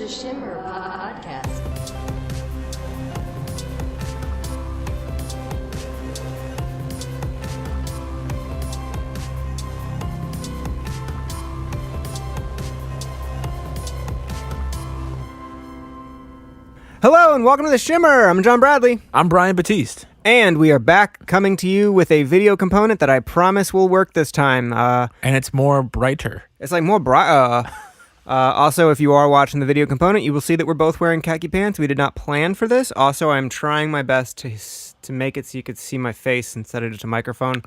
Shimmer Podcast. Hello and welcome to The Shimmer. I'm John Bradley. I'm Brian Batiste. And we are back coming to you with a video component that I promise will work this time. And it's more brighter. It's like more bright. Also, if you are watching the video component, you will see that we're both wearing khaki pants. We did not plan for this. Also, I'm trying my best to make it so you could see my face instead of just a microphone.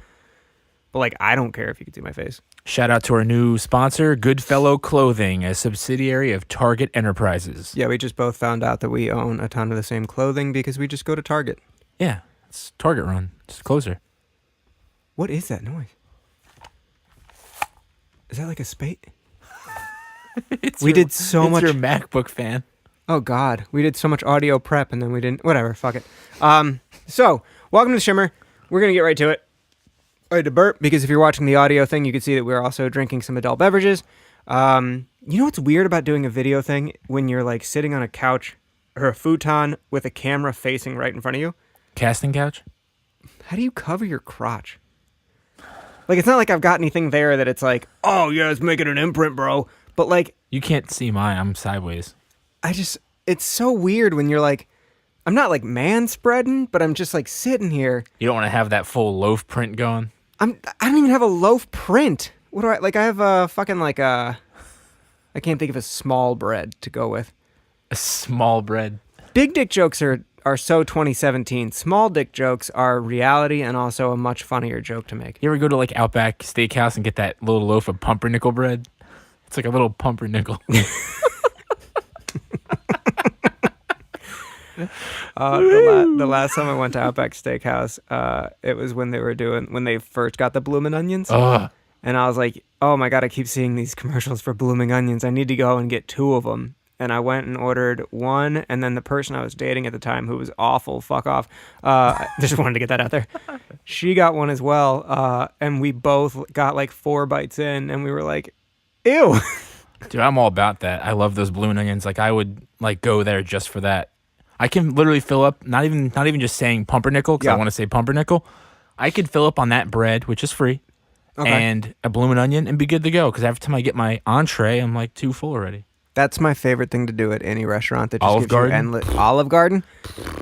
But, like, I don't care if you can see my face. Shout out to our new sponsor, Goodfellow Clothing, a subsidiary of Target Enterprises. Yeah, we just both found out that we own a ton of the same clothing because we just go to Target. Yeah, it's Target run. It's closer. What is that noise? Is that like a spade? We did so much. It's your MacBook fan. Oh, God. We did so much audio prep and then we didn't. Whatever. Fuck it. So, welcome to Shimmer. We're going to get right to it. I had to burp because if you're watching the audio thing, you can see that we're also drinking some adult beverages. You know what's weird about doing a video thing when you're like sitting on a couch or a futon with a camera facing right in front of you? Casting couch? How do you cover your crotch? Like, it's not like I've got anything there that it's like, oh, yeah, it's making an imprint, bro. But, like... You can't see mine. I'm sideways. It's so weird when you're like... I'm not, like, man-spreading, but I'm just, like, sitting here. You don't want to have that full loaf print going? I don't even have a loaf print. What do I... Like, I have a fucking, like, a... I can't think of a small bread to go with. A small bread. Big dick jokes are so 2017. Small dick jokes are reality and also a much funnier joke to make. You ever go to, like, Outback Steakhouse and get that little loaf of pumpernickel bread? It's like a little pumpernickel. The last time I went to Outback Steakhouse, it was when they first got the blooming onions. Ugh. And I was like, oh my God, I keep seeing these commercials for blooming onions. I need to go and get 2 of them. And I went and ordered 1, and then the person I was dating at the time, who was awful, fuck off, just wanted to get that out there. She got 1 as well, and we both got like 4 bites in, and we were like, ew. Dude, I'm all about that. I love those blooming onions. Like, I would like go there just for that. I can literally fill up, not even just saying pumpernickel, because I want to say pumpernickel. I could fill up on that bread, which is free, and a blooming onion, and be good to go. Because every time I get my entree, I'm like too full already. That's my favorite thing to do at any restaurant that just Olive gives Garden? you endless Olive Garden.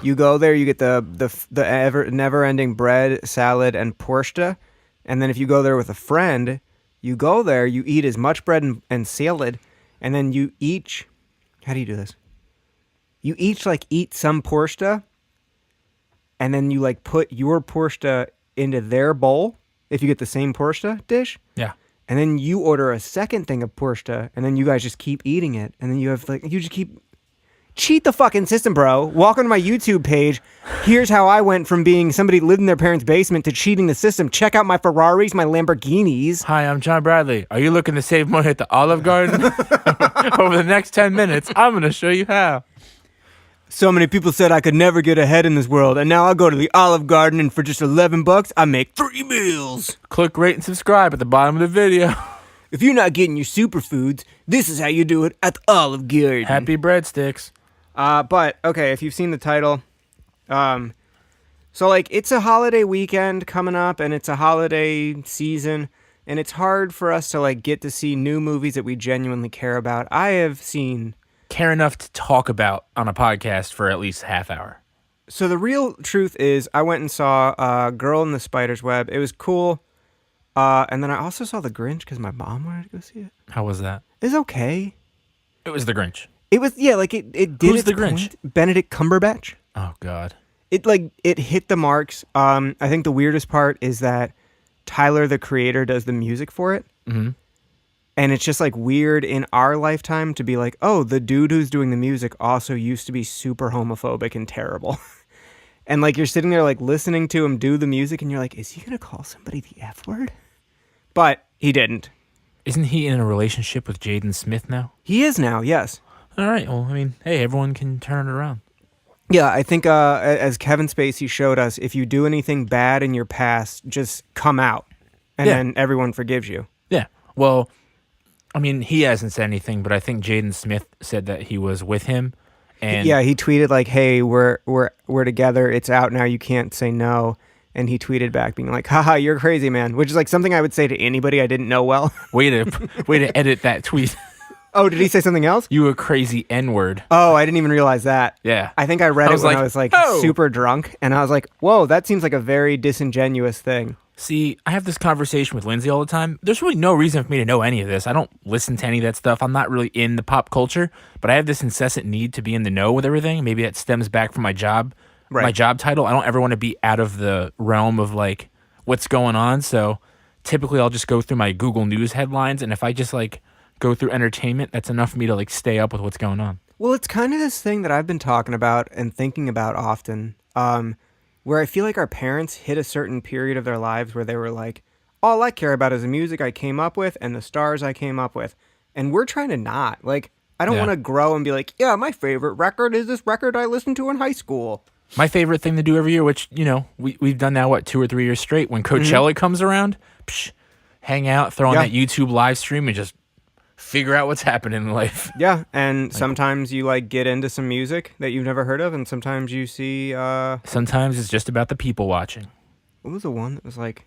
You go there, you get the never-ending bread, salad, and porsta. And then if you go there with a friend, you go there, you eat as much bread and salad, and then you each... How do you do this? You each, like, eat some porsta, and then you, like, put your porsta into their bowl, if you get the same porsta dish. Yeah. And then you order a second thing of porsta, and then you guys just keep eating it. And then you have, like, you just keep... Cheat the fucking system, bro. Welcome to my YouTube page. Here's how I went from being somebody who lived in their parents' basement to cheating the system. Check out my Ferraris, my Lamborghinis. Hi, I'm John Bradley. Are you looking to save money at the Olive Garden? Over the next 10 minutes, I'm going to show you how. So many people said I could never get ahead in this world, and now I go to the Olive Garden, and for just $11, I make 3 meals. Click rate and subscribe at the bottom of the video. If you're not getting your superfoods, this is how you do it at the Olive Garden. Happy breadsticks. But, okay, if you've seen the title, so, like, it's a holiday weekend coming up, and it's a holiday season, and it's hard for us to, like, get to see new movies that we genuinely care about. I have seen... Care enough to talk about on a podcast for at least a half hour. So the real truth is, I went and saw Girl in the Spider's Web. It was cool. And then I also saw The Grinch because my mom wanted to go see it. How was that? It was okay. It was The Grinch. It was, yeah, like it did. Who's its the Grinch? point. Benedict Cumberbatch. Oh, God. It hit the marks. I think the weirdest part is that Tyler, the creator, does the music for it. Mm-hmm. And it's just like weird in our lifetime to be like, oh, the dude who's doing the music also used to be super homophobic and terrible. And like you're sitting there like listening to him do the music and you're like, is he going to call somebody the F word? But he didn't. Isn't he in a relationship with Jaden Smith now? He is now, yes. All right. Well, I mean, hey, everyone can turn it around. Yeah, I think as Kevin Spacey showed us, if you do anything bad in your past, just come out. And then everyone forgives you. Yeah. Well, I mean, he hasn't said anything, but I think Jaden Smith said that he was with him. And Yeah, he tweeted like, "Hey, we're together. It's out now. You can't say no." And he tweeted back being like, "Haha, you're crazy, man," which is like something I would say to anybody I didn't know well. way to edit that tweet. Oh, did he say something else? You a crazy N-word. Oh, I didn't even realize that. Yeah. I think I read I it was when like, I was like oh. super drunk, and I was like, "Whoa, that seems like a very disingenuous thing." See, I have this conversation with Lindsay all the time. There's really no reason for me to know any of this. I don't listen to any of that stuff. I'm not really in the pop culture, but I have this incessant need to be in the know with everything. Maybe that stems back from my job, Right. my job title. I don't ever want to be out of the realm of like what's going on. So typically I'll just go through my Google News headlines, and if I just like go through entertainment, that's enough for me to like stay up with what's going on. Well, it's kind of this thing that I've been talking about and thinking about often, where I feel like our parents hit a certain period of their lives where they were like, all I care about is the music I came up with and the stars I came up with. And we're trying to not. Like, I don't Yeah. want to grow and be like, yeah, my favorite record is this record I listened to in high school. My favorite thing to do every year, which, you know, we've done now, 2 or 3 years straight, when Coachella comes around, hang out, throw on Yeah. that YouTube live stream and just figure out what's happening in life. Yeah, and sometimes you like get into some music that you've never heard of, and sometimes you see Sometimes it's just about the people watching. what was the one that was like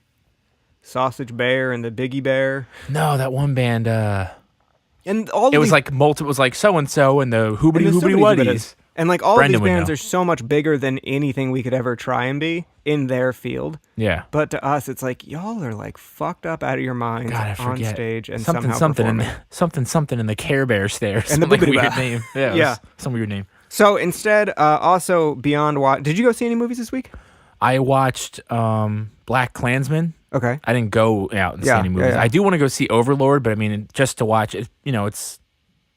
Sausage Bear and the Biggie Bear? No, that one band, And all it was like multiple, it was like so-and-so and the Hoobity Hoobity Wuddies. And like all Brendan of would these bands know. are so much bigger than anything we could ever try and be in their field. Yeah. But to us, it's like y'all are like fucked up out of your minds God, I on forget. stage and something somehow something in performing. something in the Care Bear stairs. And the Some, like, Boobity weird Ba. name. Yeah. It Yeah. was some weird name. So instead, also beyond what? Did you go see any movies this week? I watched Black Klansman. Okay. I didn't go out and see Yeah, any movies. yeah. I do want to go see Overlord, but I mean, just to watch it, you know, it's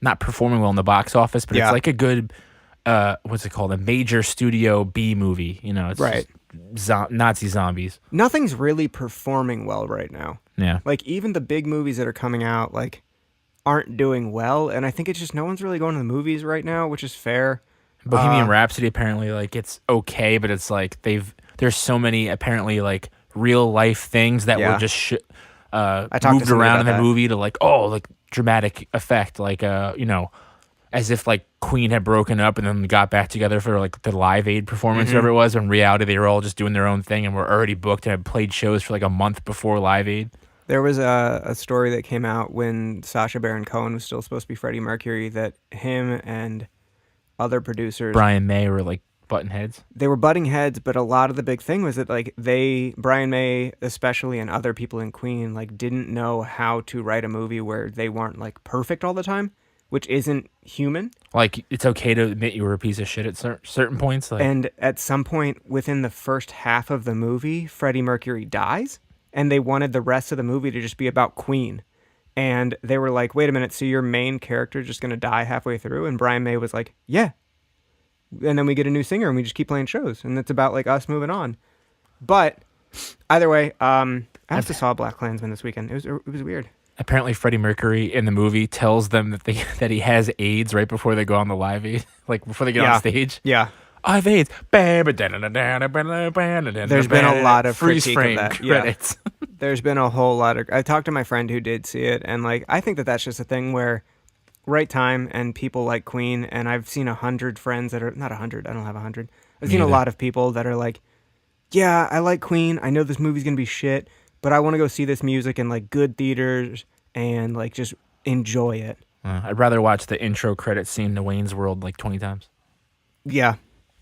not performing well in the box office, but Yeah. it's like a good, what's it called? A major studio B movie. You know, it's Right. just Nazi zombies. Nothing's really performing well right now. Yeah. Like even the big movies that are coming out like aren't doing well, and I think it's just no one's really going to the movies right now, which is fair. Bohemian Rhapsody, apparently, like, it's okay, but it's like there's so many apparently like real life things that Yeah. were just talked to moved somebody around about in the that. movie to like, oh, like dramatic effect, like you know, as if like Queen had broken up and then got back together for like the Live Aid performance, whatever it was. In reality, they were all just doing their own thing and were already booked and had played shows for like a month before Live Aid. There was a story that came out when Sacha Baron Cohen was still supposed to be Freddie Mercury that him and other producers, Brian May were like button heads. they were butting heads, but a lot of the big thing was that like Brian May especially and other people in Queen like didn't know how to write a movie where they weren't like perfect all the time, which isn't human. Like, it's okay to admit you were a piece of shit at certain points. Like, And at some point within the first half of the movie, Freddie Mercury dies, and they wanted the rest of the movie to just be about Queen. And they were like, wait a minute, so your main character is just going to die halfway through? And Brian May was like, yeah. And then we get a new singer and we just keep playing shows. And it's about like us moving on. But either way, I also saw Black Klansman this weekend. It was weird. apparently Freddie Mercury in the movie tells them that that he has AIDS right before they go on the Live Aid, like before they get on stage. Yeah. I have AIDS. There's been a lot of freeze critique of frame that, yeah. credits. There's been a whole lot of... I talked to my friend who did see it, and like I think that that's just a thing where right time and people like Queen, and I've seen 100 friends that are... Not 100, I don't have 100. I've seen a neither. lot of people that are like, yeah, I like Queen, I know this movie's gonna be shit, but I want to go see this music in like good theaters and like just enjoy it. I'd rather watch the intro credit scene to Wayne's World like 20 times. Yeah.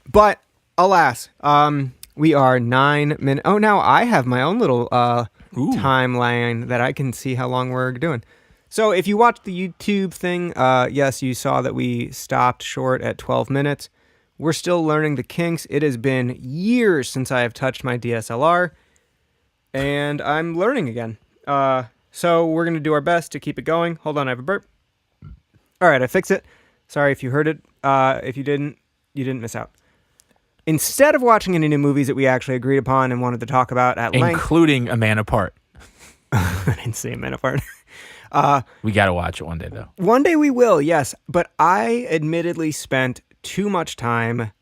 But alas, we are 9 minutes... Oh, now I have my own little timeline that I can see how long we're doing. So if you watched the YouTube thing, yes, you saw that we stopped short at 12 minutes. We're still learning the kinks. It has been years since I have touched my DSLR, and I'm learning again. So we're going to do our best to keep it going. Hold on, I have a burp. All right, I fixed it. Sorry if you heard it. If you didn't miss out. Instead of watching any new movies that we actually agreed upon and wanted to talk about at length... Including A Man Apart. I didn't say A Man Apart. We got to watch it one day, though. One day we will, yes. But I admittedly spent too much time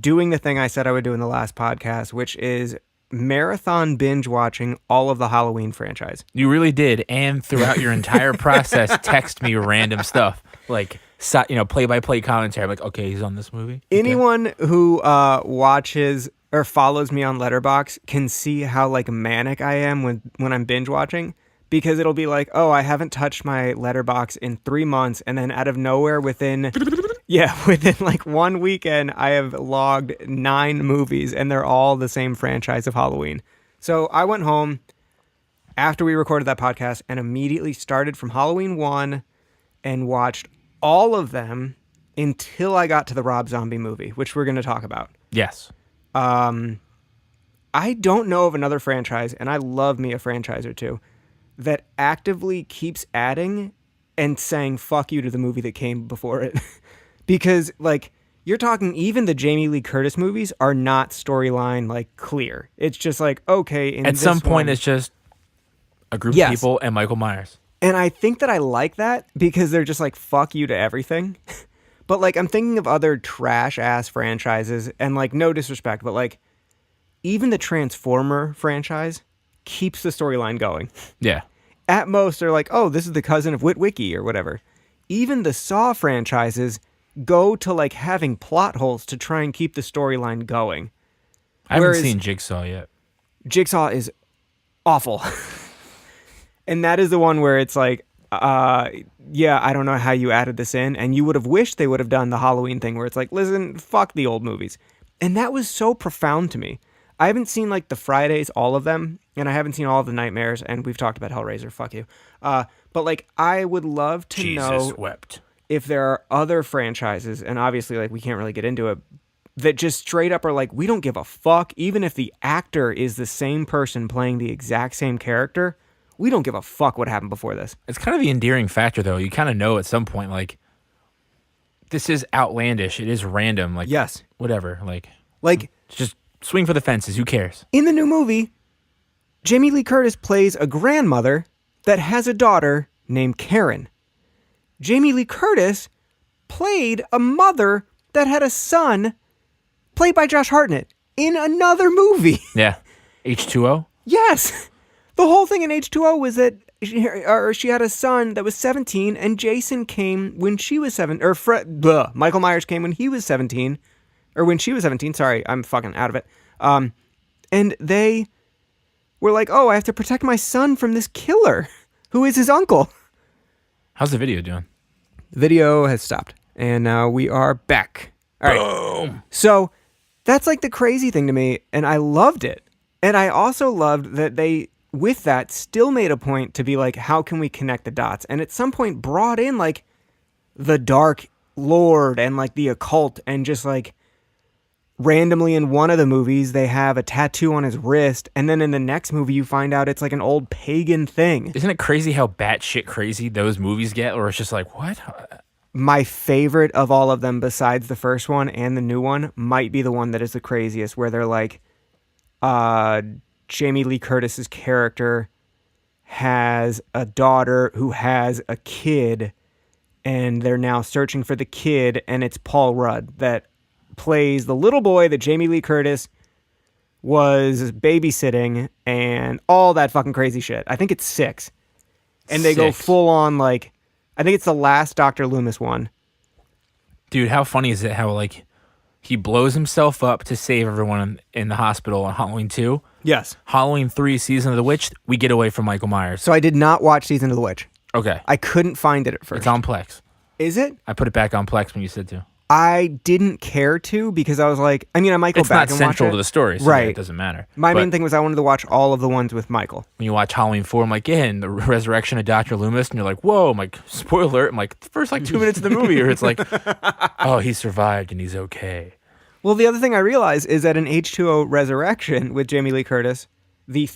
doing the thing I said I would do in the last podcast, which is marathon binge watching all of the Halloween franchise. You really did, and throughout your entire process, text me random stuff like play-by-play commentary. I'm like, okay, he's on this movie. Okay. Anyone who watches or follows me on Letterboxd can see how like manic I am when I'm binge watching, because it'll be like, oh, I haven't touched my Letterboxd in 3 months, and then out of nowhere within like 1 weekend, I have logged 9 movies, and they're all the same franchise of Halloween. So I went home after we recorded that podcast and immediately started from Halloween 1 and watched all of them until I got to the Rob Zombie movie, which we're going to talk about. Yes. I don't know of another franchise, and I love me a franchise or two, that actively keeps adding and saying fuck you to the movie that came before it. Because, like, you're talking, even the Jamie Lee Curtis movies are not storyline, like, clear. It's just like, okay, at some point, it's just a group of people and Michael Myers. And I think that I like that because they're just like, fuck you to everything. But, like, I'm thinking of other trash-ass franchises, and, like, no disrespect, but, like, even the Transformer franchise keeps the storyline going. Yeah. At most, they're like, oh, this is the cousin of Witwicky or whatever. Even the Saw franchises go to, like, having plot holes to try and keep the storyline going. I haven't seen Jigsaw yet. Jigsaw is awful. And that is the one where it's like, yeah, I don't know how you added this in, and you would have wished they would have done the Halloween thing where it's like, listen, fuck the old movies. And that was so profound to me. I haven't seen, like, the Fridays, all of them, and I haven't seen all of the Nightmares, and we've talked about Hellraiser, fuck you. But, like, I would love to know wept. If there are other franchises, and obviously, like, we can't really get into it, that just straight up are like, we don't give a fuck, even if the actor is the same person playing the exact same character, we don't give a fuck what happened before this. It's kind of the endearing factor, though. You kind of know at some point, like, this is outlandish. It is random. Like, yes. Whatever. Like just swing for the fences. Who cares? In the new movie, Jamie Lee Curtis plays a grandmother that has a daughter named Karen. Jamie Lee Curtis played a mother that had a son played by Josh Hartnett in another movie. Yeah. H2O? Yes. The whole thing in H2O was that she had a son that was 17, and Jason came when she was 7, or Michael Myers came when he was 17, or when she was 17. Sorry, I'm fucking out of it. And they were like, oh, I have to protect my son from this killer, who is his uncle. How's the video doing? The video has stopped, and now we are back. All right. Boom. So that's like the crazy thing to me, and I loved it. And I also loved that they, with that, still made a point to be like, how can we connect the dots? And at some point brought in, like, the Dark Lord and, like, the occult, and just, like, randomly in one of the movies, they have a tattoo on his wrist, and then in the next movie, you find out it's, like, an old pagan thing. Isn't it crazy how batshit crazy those movies get? Or it's just like, what? My favorite of all of them, besides the first one and the new one, might be the one that is the craziest, where they're like, Jamie Lee Curtis's character has a daughter who has a kid, and they're now searching for the kid, and it's Paul Rudd that plays the little boy that Jamie Lee Curtis was babysitting, and all that fucking crazy shit. I think it's 6. And they go full on, like, I think it's the last Dr. Loomis one. Dude, how funny is it how, like, he blows himself up to save everyone in the hospital on Halloween 2. Yes. Halloween 3, Season of the Witch, we get away from Michael Myers. So I did not watch Season of the Witch. Okay. I couldn't find it at first. It's on Plex. Is it? I put it back on Plex when you said to. I didn't care to, because I was like, I mean, I might go back and watch it. It's not central to the story, so right. Yeah, it doesn't matter. My main thing was I wanted to watch all of the ones with Michael. When you watch Halloween 4, I'm like, yeah, and the resurrection of Dr. Loomis, and you're like, whoa, I'm like, spoiler alert. I'm like, the first, like, 2 minutes of the movie, or it's like, oh, he survived and he's okay. Well, the other thing I realized is that in H2O Resurrection with Jamie Lee Curtis, the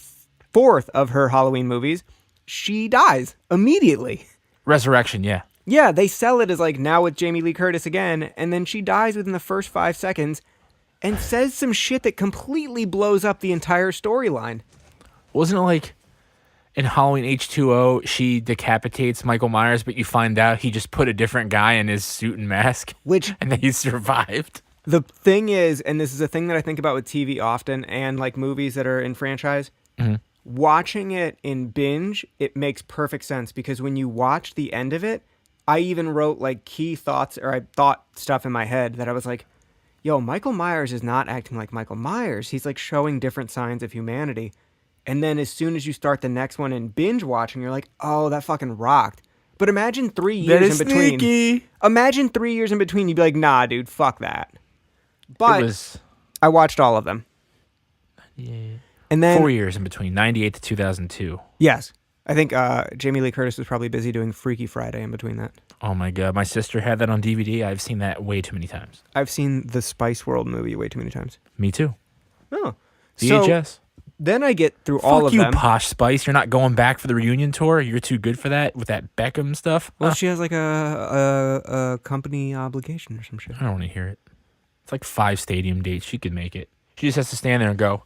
4th of her Halloween movies, she dies immediately. Resurrection, yeah. Yeah, they sell it as like, now with Jamie Lee Curtis again, and then she dies within the first 5 seconds and says some shit that completely blows up the entire storyline. Wasn't it like in Halloween H2O, she decapitates Michael Myers, but you find out he just put a different guy in his suit and mask, Which, and then he survived? The thing is, and this is a thing that I think about with TV often and like movies that are in franchise, watching it in binge, it makes perfect sense because when you watch the end of it, I even wrote like key thoughts or I thought stuff in my head that I was like, yo, Michael Myers is not acting like Michael Myers. He's like showing different signs of humanity. And then as soon as you start the next one and binge watching, you're like, oh, that fucking rocked. But imagine 3 years in between. Sneaky. Imagine 3 years in between. You'd be like, nah, dude, fuck that. But I watched all of them. Yeah. And then 4 years in between, 98 to 2002. Yes. I think Jamie Lee Curtis was probably busy doing Freaky Friday in between that. Oh my God. My sister had that on DVD. I've seen that way too many times. I've seen the Spice World movie way too many times. Me too. Oh. VHS. So, then I get through all of you, them. Posh Spice. You're not going back for the reunion tour. You're too good for that with that Beckham stuff. Well, she has like a company obligation or some shit. I don't want to hear it. It's like 5 stadium dates. She could make it. She just has to stand there and go.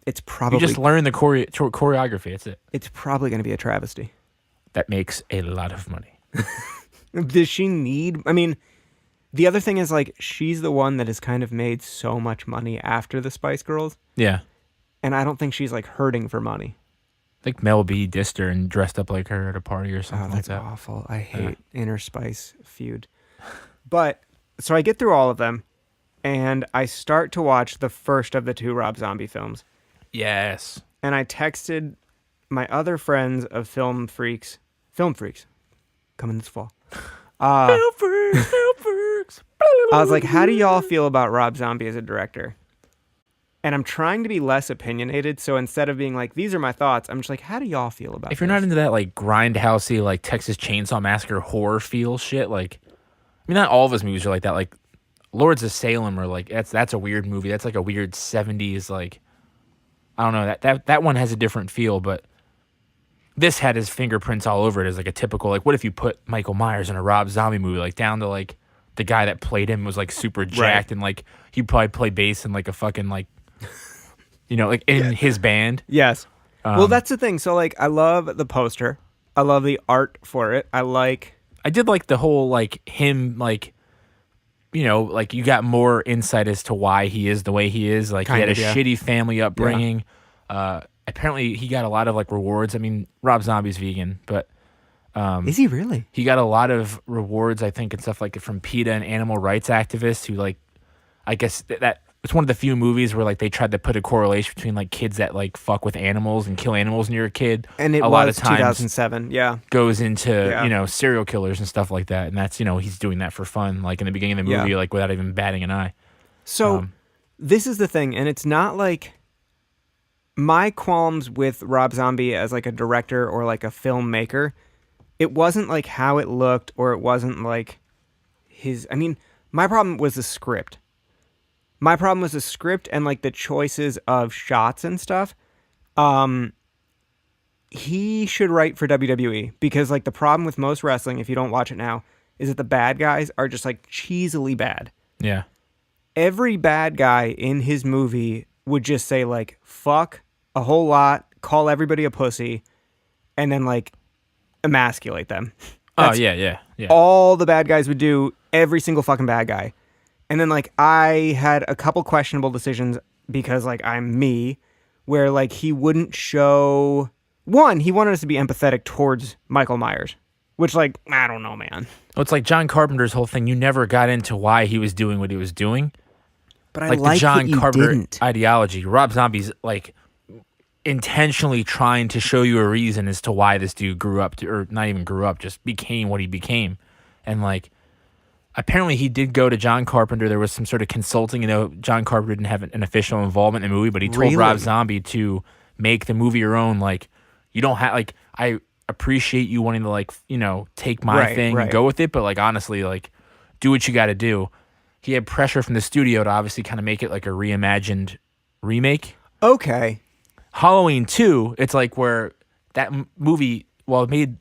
It's probably... You just learn the choreography. That's it. It's probably going to be a travesty. That makes a lot of money. Does she need... I mean, the other thing is like she's the one that has kind of made so much money after the Spice Girls. Yeah. And I don't think she's like hurting for money. I think Mel B dissed her and dressed up like her at a party or something that's like that. Awful. I hate Inner Spice feud. But, so I get through all of them, and I start to watch the first of the 2 Rob Zombie films. Yes. And I texted my other friends of film freaks, coming this fall. Film freaks. I was like, how do y'all feel about Rob Zombie as a director? And I'm trying to be less opinionated, so instead of being like, these are my thoughts, I'm just like, how do y'all feel about If you're this? not into that like grindhousey, like Texas Chainsaw Massacre horror feel shit, like, I mean, not all of his movies are like that. Like, Lords of Salem are like, that's a weird movie. That's like a weird 70s, like, I don't know, that one has a different feel, but this had his fingerprints all over it as like a typical, like, what if you put Michael Myers in a Rob Zombie movie, like down to like the guy that played him was like super jacked and like he'd probably play bass in like a fucking like, you know, like in his band. Yes. Well, that's the thing. So like, I love the poster. I love the art for it. I did like the whole like him like, you know, like you got more insight as to why he is the way he is. Like he had a shitty family upbringing. Apparently he got a lot of like rewards. I mean, Rob Zombie's vegan, but is he really? He got a lot of rewards, I think, and stuff like from PETA and animal rights activists who like, I guess that it's one of the few movies where like they tried to put a correlation between like kids that like fuck with animals and kill animals when you're a kid. And it a was lot of times 2007. Yeah. Goes into, you know, serial killers and stuff like that. And that's, you know, he's doing that for fun, like in the beginning of the movie, like without even batting an eye. So this is the thing. And it's not like my qualms with Rob Zombie as like a director or like a filmmaker. It wasn't like how it looked or it wasn't like his, I mean, my problem was the script. My problem was the script and like the choices of shots and stuff. He should write for WWE because like the problem with most wrestling, if you don't watch it now, is that the bad guys are just like cheesily bad. Yeah. Every bad guy in his movie would just say like, fuck a whole lot, call everybody a pussy, and then like emasculate them. That's yeah. All the bad guys would do, every single fucking bad guy. And then, like, I had a couple questionable decisions because, like, I'm me, where, like, he wouldn't show... One, he wanted us to be empathetic towards Michael Myers, which, like, I don't know, man. Well, it's like John Carpenter's whole thing. You never got into why he was doing what he was doing. But I like like the John that you Carpenter didn't. ideology. Rob Zombie's, like, intentionally trying to show you a reason as to why this dude grew up, or not even grew up, just became what he became. And, like... Apparently, he did go to John Carpenter. There was some sort of consulting. You know, John Carpenter didn't have an official involvement in the movie, but he told Rob Zombie to make the movie your own. Like, you don't have, like, I appreciate you wanting to, like, you know, take my thing and go with it, but, like, honestly, like, do what you got to do. He had pressure from the studio to obviously kind of make it like a reimagined remake. Okay. Halloween 2, it's like where that movie... Well, it made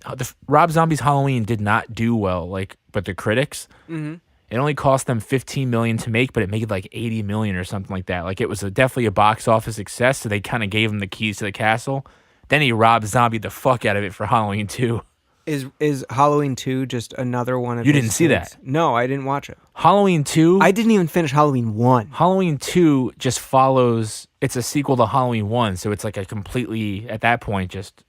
Rob Zombie's Halloween did not do well, like, but the critics, it only cost them $15 million to make, but it made like $80 million or something like that. Like, it was definitely a box office success. So they kind of gave him the keys to the castle. Then he Rob Zombie the fuck out of it for Halloween 2. Is Halloween 2 just another one of You his didn't see things? that? No, I didn't watch it. Halloween 2. I didn't even finish Halloween 1. Halloween 2 just follows. It's a sequel to Halloween 1, so it's like a completely at that point just.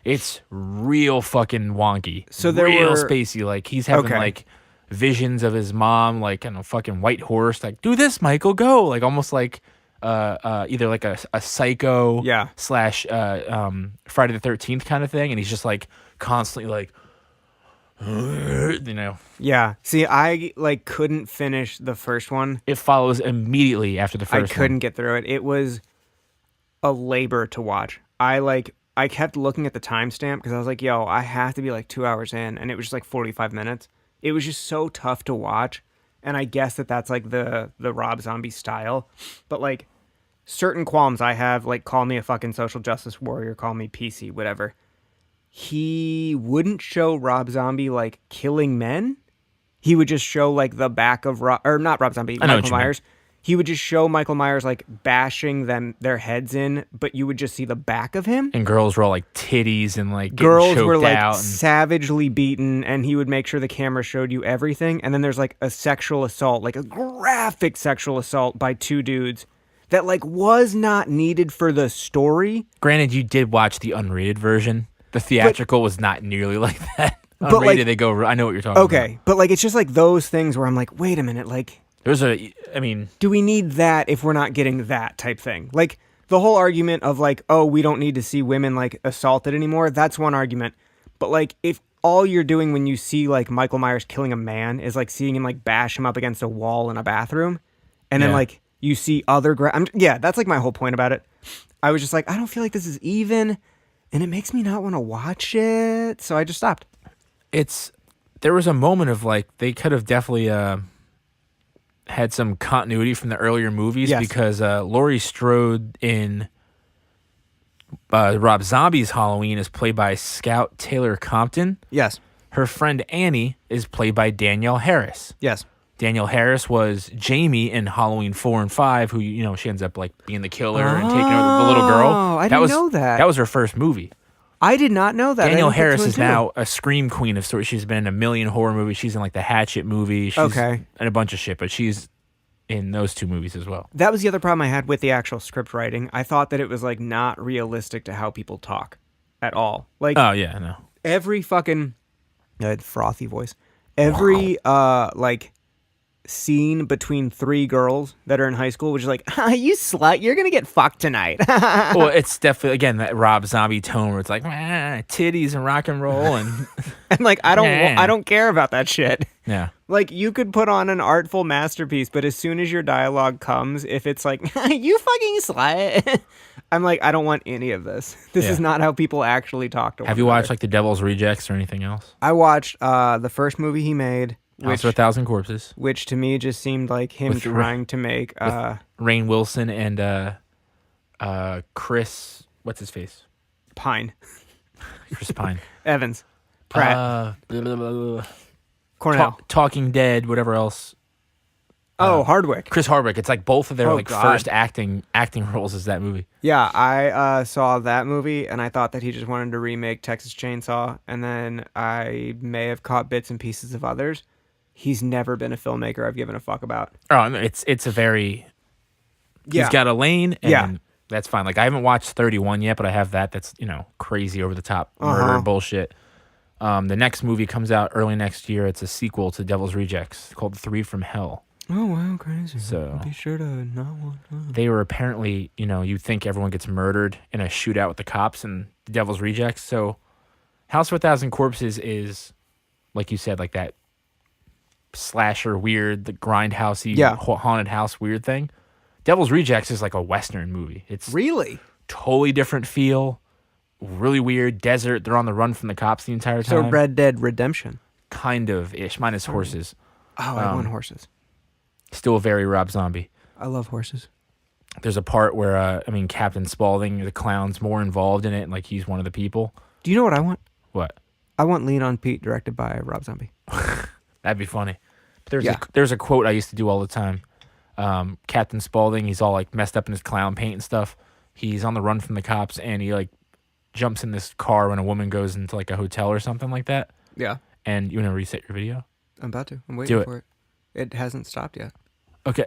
It's real fucking wonky. So there real were- spacey. Like he's having Okay. like visions of his mom, like on a fucking white horse. Like do this, Michael, go. Like almost like either like a psycho Yeah. / Friday the 13th kind of thing, and he's just like constantly like. Yeah. See, I like couldn't finish the first one. It follows immediately after the first I couldn't get through it. It was a labor to watch. I kept looking at the timestamp because I was like, yo, I have to be like 2 hours in, and it was just like 45 minutes. It was just so tough to watch, and I guess that's like the Rob Zombie style. But like certain qualms I have, like call me a fucking social justice warrior, call me PC, whatever. He wouldn't show Rob Zombie like killing men. He would just show like the back of not Rob Zombie, I know what Michael you mean. Myers. He would just show Michael Myers like bashing their heads in, but you would just see the back of him. And girls were all like titties and like getting Girls choked were like out. And savagely beaten, and he would make sure the camera showed you everything. And then there's like a sexual assault, like a graphic sexual assault by two dudes that like was not needed for the story. granted, you did watch the unrated version. The theatrical was not nearly like that. But, Unrated, like- they go. I know what you're talking about. Okay, but like it's just like those things where I'm like, wait a minute, like I mean, do we need that if we're not getting that type thing? Like the whole argument of like, oh, we don't need to see women like assaulted anymore. That's one argument. But like if all you're doing when you see like Michael Myers killing a man is like seeing him like bash him up against a wall in a bathroom, and then Yeah. like you see other that's like my whole point about it. I was just like, I don't feel like this is even, and it makes me not want to watch it, so I just stopped. there was a moment of like they could have definitely had some continuity from the earlier movies Yes. because Laurie Strode in Rob Zombie's Halloween is played by Scout Taylor Compton. Yes. Her friend Annie is played by Danielle Harris. Yes. Danielle Harris was Jamie in Halloween 4 and 5, who she ends up like being the killer and taking over the little girl. Oh, I didn't know that. That was her first movie. I did not know that. Danielle I didn't get Harris to is it, too. now a scream queen of sorts. She's been in a million horror movies. She's in like the Hatchet movie. She's Okay. in a bunch of shit, but she's in those two movies as well. That was the other problem I had with the actual script writing. I thought that it was like not realistic to how people talk at all. Like Oh yeah, no. every fucking frothy voice. Every like scene between three girls that are in high school, which is like, you slut, you're gonna get fucked tonight. Well, it's definitely again that Rob Zombie tone where it's like titties and rock and roll and And like I Nah. don't care about that shit. yeah. Like you could put on an artful masterpiece, but as soon as your dialogue comes, if it's like you fucking slut, I'm like, I don't want any of this. This is Yeah. not how people actually talk to one Have you another. watched like The Devil's Rejects or anything else? I watched the first movie he made, House of a Thousand Corpses. which to me just seemed like him With trying to make Rainn Wilson and Chris, what's his face? Pine Chris Pine. Evans, Pratt, Blah, blah, blah, blah. Cornell. Talking Dead, whatever else. Hardwick. Chris Hardwick. It's like both of their Oh, like God. first acting roles is that movie. Yeah, I saw that movie and I thought that he just wanted to remake Texas Chainsaw, and then I may have caught bits and pieces of others. He's never been a filmmaker I've given a fuck about. Oh, I mean, it's a very. Yeah. He's got a lane, and Yeah. that's fine. Like I haven't watched 31 yet, but I have that. That's crazy over the top murder bullshit. The next movie comes out early next year. It's a sequel to Devil's Rejects called 3 from Hell. Oh wow, crazy! So- be sure to not watch. They were apparently, you think everyone gets murdered in a shootout with the cops and the Devil's Rejects. So House of a Thousand Corpses is, like you said, like that slasher weird, the grindhousey, Yeah. haunted house weird thing. Devil's Rejects is like a Western movie. It's Really? totally different feel, really weird, desert. They're on the run from the cops the entire So time. Red Dead Redemption. Kind of ish, minus horses. Oh, I want horses. Still very Rob Zombie. I love horses. There's a part where, Captain Spaulding, the clown's more involved in it, and like he's one of the people. Do you know what I want? What? I want Lean on Pete, directed by Rob Zombie. That'd be funny. But Yeah. there's a quote I used to do all the time. Captain Spaulding, he's all like messed up in his clown paint and stuff. He's on the run from the cops, and he like jumps in this car when a woman goes into like a hotel or something like that. Yeah. And you want to reset your video? I'm about to. I'm Do waiting it. for it. It hasn't stopped yet. Okay.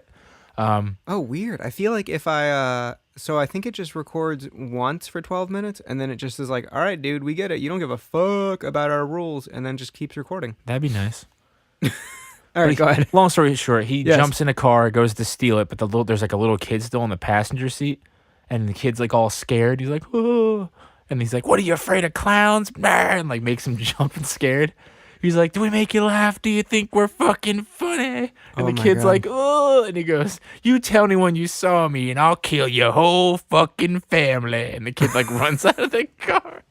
Oh, weird. I feel like if I so I think it just records once for 12 minutes and then it just is like, "All right, dude, we get it. You don't give a fuck about our rules," and then just keeps recording. That'd be nice. All right, go ahead. Long story short, he Yes. jumps in a car, goes to steal it, but there's like a little kid still in the passenger seat, and the kid's like all scared. He's like, "Oh," and he's like, "What are you afraid of clowns?" And like makes him jump and scared. He's like, "Do we make you laugh? Do you think we're fucking funny?" And Oh the my kid's God. like, "Oh," and he goes, "You tell me when you saw me, and I'll kill your whole fucking family." And the kid like runs out of the car.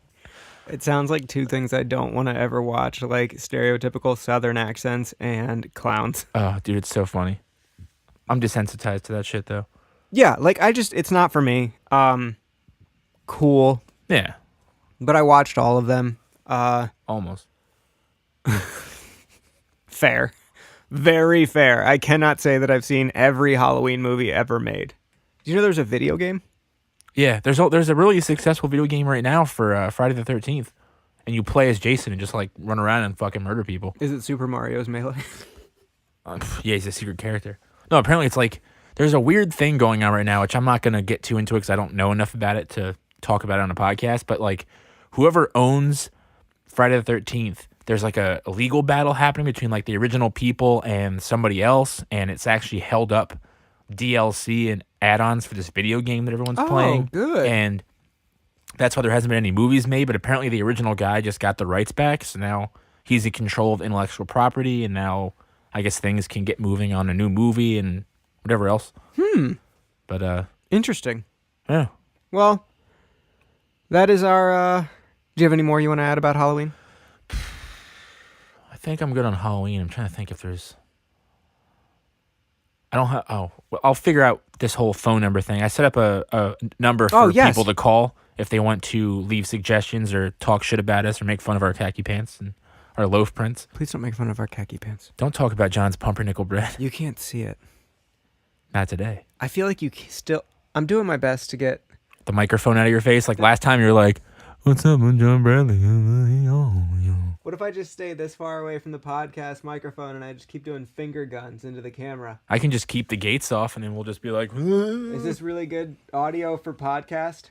It sounds like two things I don't want to ever watch, like stereotypical Southern accents and clowns. Oh, dude, it's so funny. I'm desensitized to that shit though. Yeah, like it's not for me. Cool, Yeah, but I watched all of them. almost. Fair. Very fair. I cannot say that I've seen every Halloween movie ever made. Do you know there's a video game? Yeah, there's a really successful video game right now for Friday the 13th, and you play as Jason and just like run around and fucking murder people. Is it Super Mario's Melee? Yeah, he's a secret character. No, apparently it's like there's a weird thing going on right now, which I'm not gonna get too into it because I don't know enough about it to talk about it on a podcast. But like, whoever owns Friday the 13th, there's like a legal battle happening between like the original people and somebody else, and it's actually held up DLC and add-ons for this video game that everyone's playing. Good. And that's why there hasn't been any movies made, but apparently the original guy just got the rights back, so now he's in control of intellectual property, and now I guess things can get moving on a new movie and whatever else. But Interesting. yeah. Well, that is our. Do you have any more you want to add about Halloween? I think I'm good on Halloween. I'm trying to think if there's I don't have. Oh, well, I'll figure out this whole phone number thing. I set up a number for people to call if they want to leave suggestions or talk shit about us or make fun of our khaki pants and our loaf prints. Please don't make fun of our khaki pants. Don't talk about John's pumpernickel bread. You can't see it. Not today. I feel like you still. I'm doing my best to get. The microphone out of your face. Like last time, you were like, "What's up, I'm John Bradley?" What if I just stay this far away from the podcast microphone and I just keep doing finger guns into the camera? I can just keep the gates off, and then we'll just be like, Is this really good audio for podcast?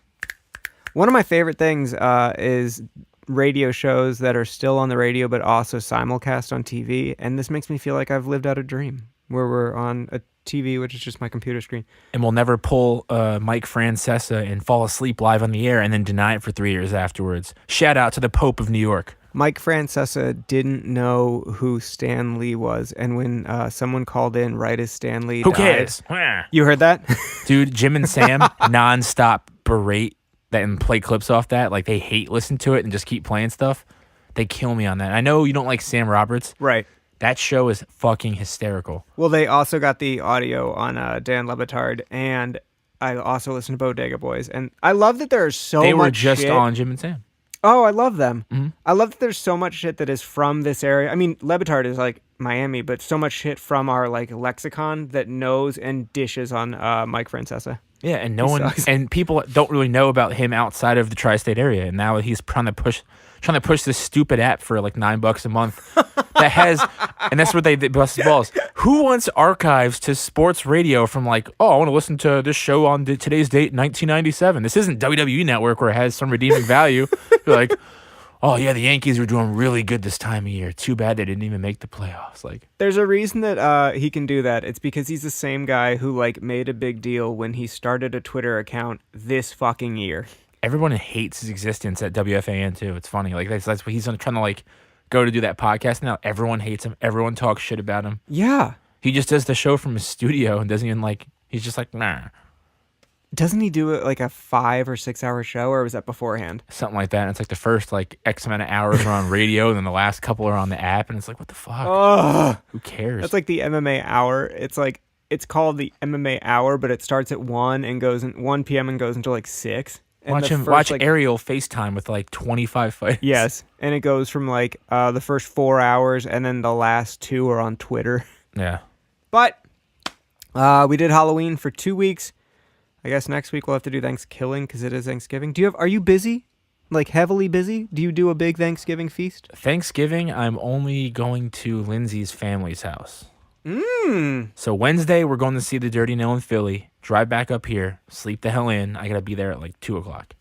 One of my favorite things is radio shows that are still on the radio but also simulcast on TV, and this makes me feel like I've lived out a dream where we're on a TV, which is just my computer screen. And we'll never pull Mike Francesa and fall asleep live on the air and then deny it for 3 years afterwards. Shout out to the Pope of New York. Mike Francesa didn't know who Stan Lee was, and when someone called in right as Stan Lee Who died, cares? You heard that? Dude, Jim and Sam nonstop berate that and play clips off that. Like, they hate listen to it and just keep playing stuff. They kill me on that. I know you don't like Sam Roberts. Right. That show is fucking hysterical. Well, they also got the audio on Dan Le Batard, and I also listened to Bodega Boys, and I love that there's so much They were just shit. on Jim and Sam. Oh, I love them. Mm-hmm. I love that there's so much shit that is from this area. I mean, Le Batard is like Miami, but so much shit from our like lexicon that knows and dishes on Mike Francesa. Yeah, and sucks. and people don't really know about him outside of the tri-state area, and now he's trying to push this stupid app for like $9 a month that has, and that's where they bust his balls. Who wants archives to sports radio from like, oh, I want to listen to this show on today's date, 1997. This isn't WWE Network where it has some redeeming value. You're like, oh yeah, the Yankees were doing really good this time of year. Too bad they didn't even make the playoffs. Like, There's a reason that he can do that. It's because he's the same guy who like made a big deal when he started a Twitter account this fucking year. everyone hates his existence at WFAN too. It's funny. Like that's what he's trying to like go to do that podcast now. Everyone hates him. Everyone talks shit about him. Yeah. He just does the show from his studio and doesn't even like. He's just like, nah. Doesn't he do it like a 5 or 6 hour show, or was that beforehand? Something like that. And it's like the first like X amount of hours are on radio, and then the last couple are on the app, and it's like, what the fuck? Ugh. Who cares? That's like the MMA hour. It's like it's called the MMA hour, but it starts at 1 and goes in 1 p.m. and goes until like 6. And watch the him first, watch like, Ariel FaceTime with like 25 fights. Yes, and it goes from like the first 4 hours, and then the last 2 are on Twitter. Yeah. But we did Halloween for 2 weeks. I guess next week we'll have to do Thanksgiving because it is Thanksgiving. Are you busy like heavily busy? Do you do a big Thanksgiving feast? Thanksgiving, I'm only going to Lindsay's family's house. Mmm. So Wednesday, we're going to see the Dirty Nail in Philly. Drive back up here. Sleep the hell in. I got to be there at like 2 o'clock.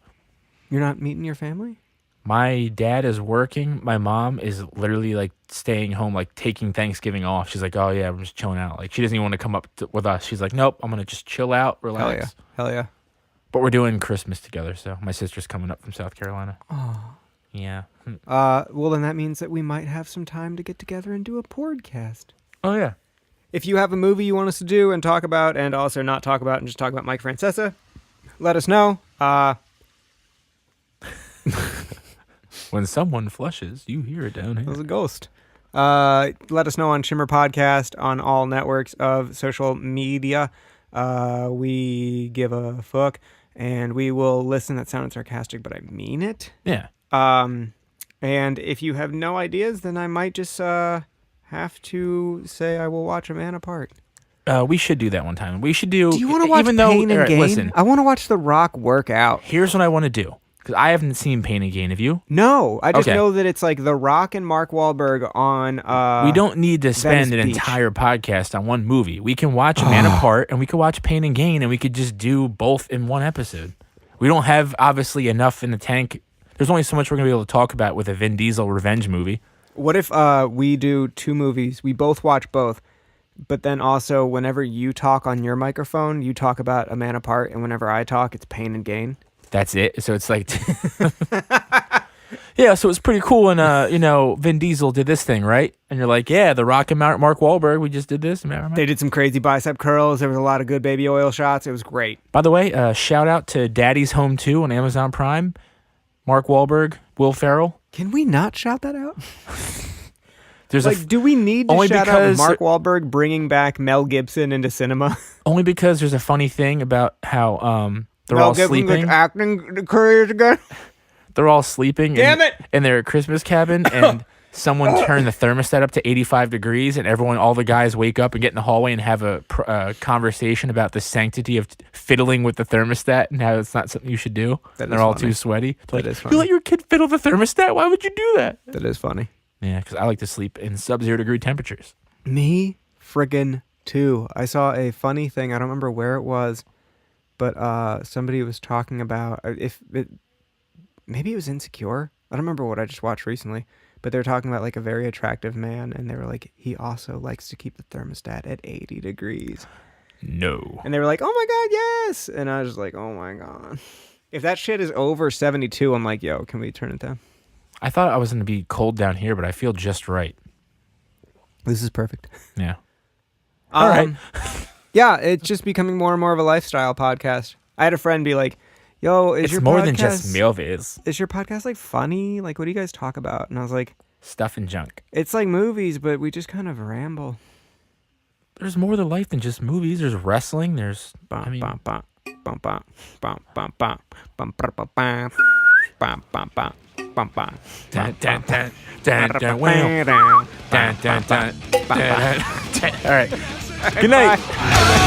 You're not meeting your family? My dad is working. My mom is literally like staying home, like taking Thanksgiving off. She's like, oh yeah, we're just chilling out. Like she doesn't even want to come up with us. She's like, nope, I'm going to just chill out, relax. Hell yeah. But we're doing Christmas together. So my sister's coming up from South Carolina. Oh. Yeah. Well, then that means that we might have some time to get together and do a podcast. Oh yeah. If you have a movie you want us to do and talk about and also not talk about and just talk about Mike Francesa, let us know. When someone flushes, you hear it down It was here. a ghost. Let us know on Shimmer Podcast on all networks of social media. We give a fuck, and we will listen. That sounded sarcastic, but I mean it. Yeah. And if you have no ideas, then I might just have to say I will watch A Man Apart. We should do that one time. We should do. Do you want to watch even though, Pain and alright, Gain? Listen, I want to watch The Rock work out. here's what I want to do because I haven't seen Pain and Gain. Have you? No, I just Okay. know that it's like The Rock and Mark Wahlberg on. We don't need to spend Venice an Beach. entire podcast on one movie. We can watch A Man Apart and we can watch Pain and Gain and we could just do both in one episode. We don't have obviously enough in the tank. There's only so much we're gonna be able to talk about with a Vin Diesel revenge movie. What if we do two movies? We both watch both, but then also whenever you talk on your microphone, you talk about A Man Apart, and whenever I talk, it's Pain and Gain. That's it. So it's like, yeah. So it's pretty cool. And Vin Diesel did this thing, right? And you're like, yeah, The Rock and Mark Wahlberg. We just did this. They did some crazy bicep curls. There was a lot of good baby oil shots. It was great. By the way, shout out to Daddy's Home 2 on Amazon Prime. Mark Wahlberg, Will Ferrell. Can we not shout that out? There's Like, do we need to only shout out because- Mark Wahlberg bringing back Mel Gibson into cinema? only because there's a funny thing about how they're Mel all Gibson sleeping. gets acting careers again. They're all sleeping. Damn it! In their Christmas cabin, and someone turned the thermostat up to 85 degrees, and all the guys wake up and get in the hallway and have a conversation about the sanctity of fiddling with the thermostat and how it's not something you should do. That They're is all funny. too sweaty. It's like, is you funny. let your kid fiddle the thermostat? Why would you do that? That is funny. Yeah, because I like to sleep in sub-0 degree temperatures. Me friggin' too. I saw a funny thing. I don't remember where it was, but somebody was talking about maybe it was Insecure. I don't remember what I just watched recently, but they were talking about like a very attractive man, and they were like, he also likes to keep the thermostat at 80 degrees. No. And they were like, oh my God, yes. And I was just like, oh my God. If that shit is over 72, I'm like, yo, can we turn it down? I thought I was going to be cold down here, but I feel just right. This is perfect. Yeah. All right. Yeah, it's just becoming more and more of a lifestyle podcast. I had a friend be like, yo, is It's your more podcast, than just movies. is your podcast like funny? Like, what do you guys talk about? And I was like, Stuff and junk. it's like movies, but we just kind of ramble. There's more to life than just movies. There's wrestling. There's... Bum, I mean, bum, bum, bum, bum, bum, bum, bum, bum, bum, bum, bum, bum, bum, bum, bum, bum. dun, dun, dun, dun, dun, wow. Dun, dun, dun, dun, dun, dun. All right. Good night.